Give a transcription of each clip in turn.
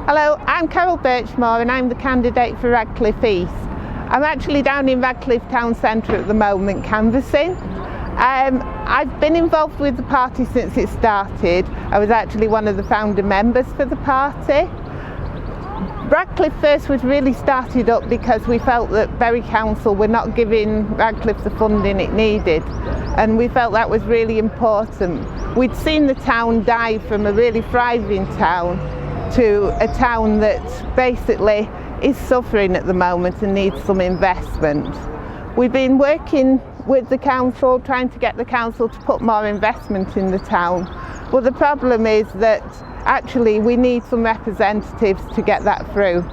Hello, I'm Carol Birchmore and I'm the candidate for Radcliffe East. I'm actually down in Radcliffe Town Centre at the moment canvassing. I've been involved with the party since it started. I was actually one of the founder members for the party. Radcliffe First was really started up because we felt that Bury Council were not giving Radcliffe the funding it needed, and we felt that was really important. We'd seen the town die from a really thriving town to a town that basically is suffering at the moment and needs some investment. We've been working with the council, trying to get the council to put more investment in the town, but the problem is that actually we need some representatives to get that through.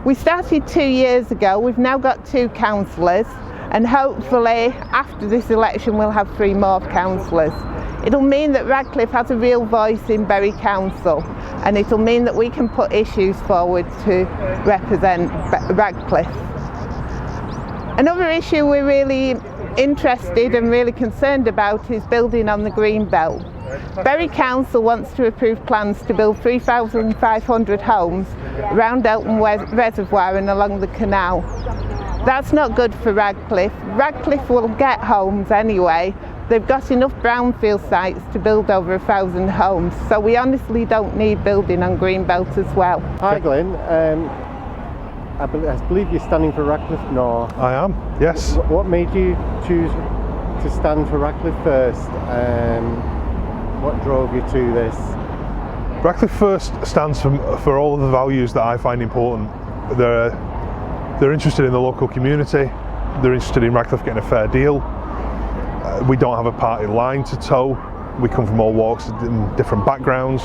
We started 2 years ago, we've now got 2 councillors, and hopefully after this election we'll have 3 more councillors. It'll mean that Radcliffe has a real voice in Bury Council, and it'll mean that we can put issues forward to represent Radcliffe. Another issue we're really interested and really concerned about is building on the green belt. Bury Council wants to approve plans to build 3,500 homes around Elton Reservoir and along the canal. That's not good for Radcliffe. Radcliffe will get homes anyway. They've got enough brownfield sites to build over 1,000 homes, so we honestly don't need building on Greenbelt as well. Hi Glenn, I believe you're standing for Radcliffe North. I am, yes. What made you choose to stand for Radcliffe First? What drove you to this? Radcliffe First stands for all of the values that I find important. They're interested in the local community, they're interested in Radcliffe getting a fair deal. We don't have a party line to toe. We come from all walks and different backgrounds.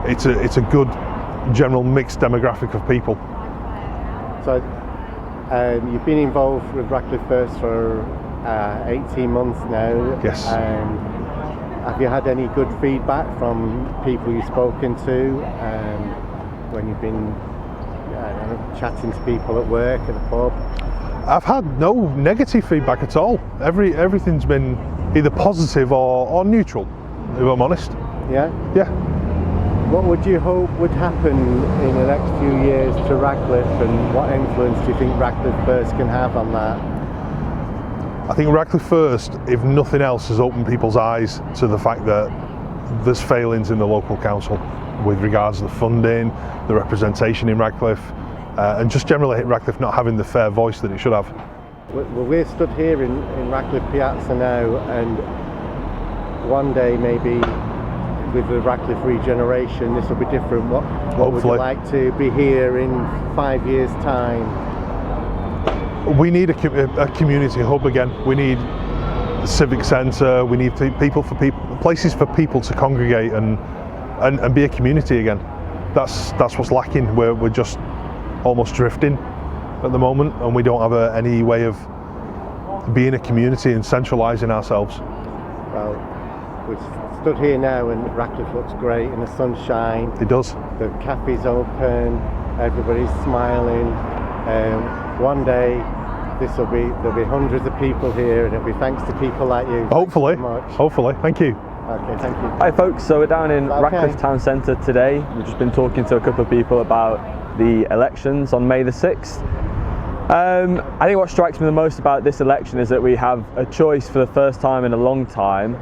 It's a good general mixed demographic of people. So you've been involved with Radcliffe First for 18 months now. Yes. Have you had any good feedback from people you've spoken to when you've been chatting to people at work, at the pub? I've had no negative feedback at all. Everything's been either positive or neutral, if I'm honest. Yeah? Yeah. What would you hope would happen in the next few years to Radcliffe, and what influence do you think Radcliffe First can have on that? I think Radcliffe First, if nothing else, has opened people's eyes to the fact that there's failings in the local council with regards to the funding, the representation in Radcliffe, and just generally Radcliffe not having the fair voice that it should have. Well, we're stood here in Radcliffe Piazza now, and one day maybe with the Radcliffe regeneration this will be different. What would you like to be here in 5 years' time? We need a community hub again. We need a civic centre, we need places for people to congregate and be a community again. That's what's lacking. We're just almost drifting at the moment, and we don't have any way of being a community and centralising ourselves. Well, we've stood here now and Radcliffe looks great in the sunshine. It does. The cafe's open, everybody's smiling. One day there'll be hundreds of people here, and it'll be thanks to people like you. Hopefully. Thanks so much. Hopefully. Thank you. Okay, thank you. Hi folks, so we're down in Radcliffe Town Centre today. We've just been talking to a couple of people about the elections on May the 6th. I think what strikes me the most about this election is that we have a choice for the first time in a long time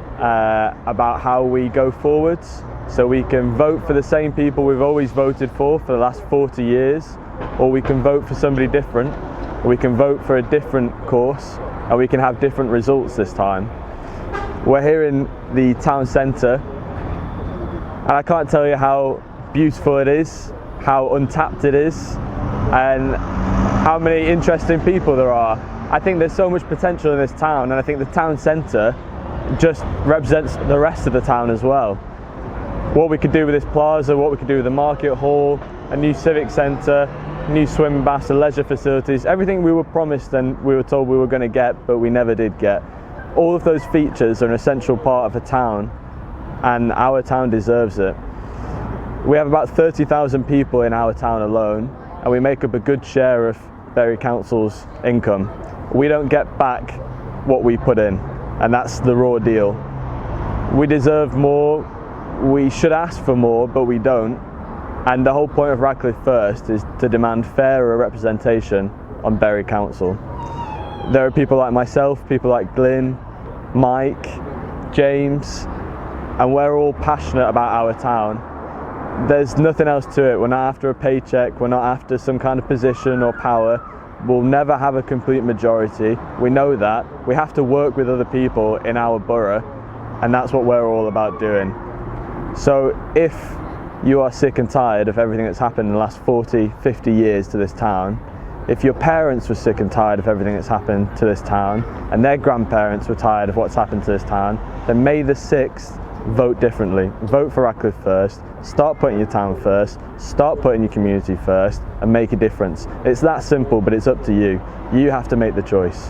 about how we go forwards. So we can vote for the same people we've always voted for the last 40 years, or we can vote for somebody different, or we can vote for a different course, and we can have different results this time. We're here in the town centre, and I can't tell you how beautiful it is, how untapped it is, and how many interesting people there are. I think there's so much potential in this town, and I think the town centre just represents the rest of the town as well. What we could do with this plaza, what we could do with the market hall, a new civic centre, new swim baths, leisure facilities, everything we were promised and we were told we were going to get, but we never did get. All of those features are an essential part of a town, and our town deserves it. We have about 30,000 people in our town alone, and we make up a good share of Bury Council's income. We don't get back what we put in, and that's the raw deal. We deserve more, we should ask for more, but we don't. And the whole point of Radcliffe First is to demand fairer representation on Bury Council. There are people like myself, people like Glyn, Mike, James, and we're all passionate about our town. There's nothing else to it. We're not after a paycheck, we're not after some kind of position or power. We'll never have a complete majority. We know that. We have to work with other people in our borough, and that's what we're all about doing. So if you are sick and tired of everything that's happened in the last 40, 50 years to this town, if your parents were sick and tired of everything that's happened to this town, and their grandparents were tired of what's happened to this town, then May the 6th, vote differently. Vote for Radcliffe First. Start putting your town first. Start putting your community first, and make a difference. It's that simple, but it's up to you. You have to make the choice.